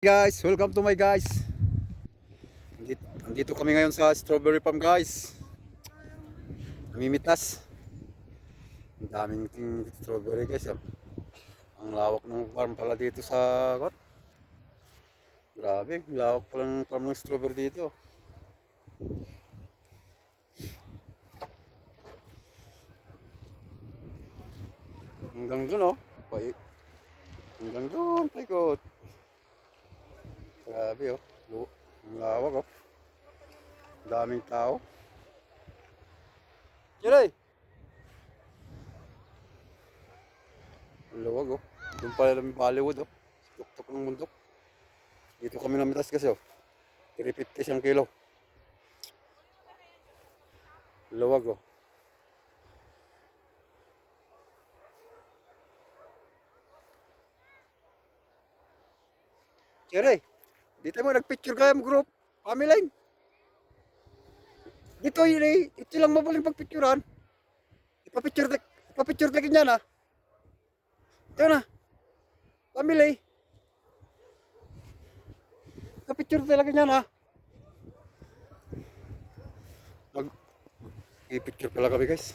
Guys, welcome to my guys. Andito kami ngayon sa strawberry farm guys. Namimitas. Ang daming strawberry guys. Ang lawak ng farm pala dito sa kot. Grabe, ang lawak pala ng farm ng strawberry dito. Hanggang doon oh. Hanggang doon, paikot. Grabe oh. Ang lawak oh. Daming tao. Jiray! Ang lawag oh. Doon pala namin Bollywood oh. Tuktok ng bundok. Dito kami namitas kasi oh. 350 isang kilo. Lawag oh. Jiray! Dito mo nagpicture kayo mo group. Family line. Dito yun eh. Ito lang mabuling pagpicturean. Ipapicture tayo niya na. Ito na. Family. Ipapicture talaga niya na. I-picture pala kami guys.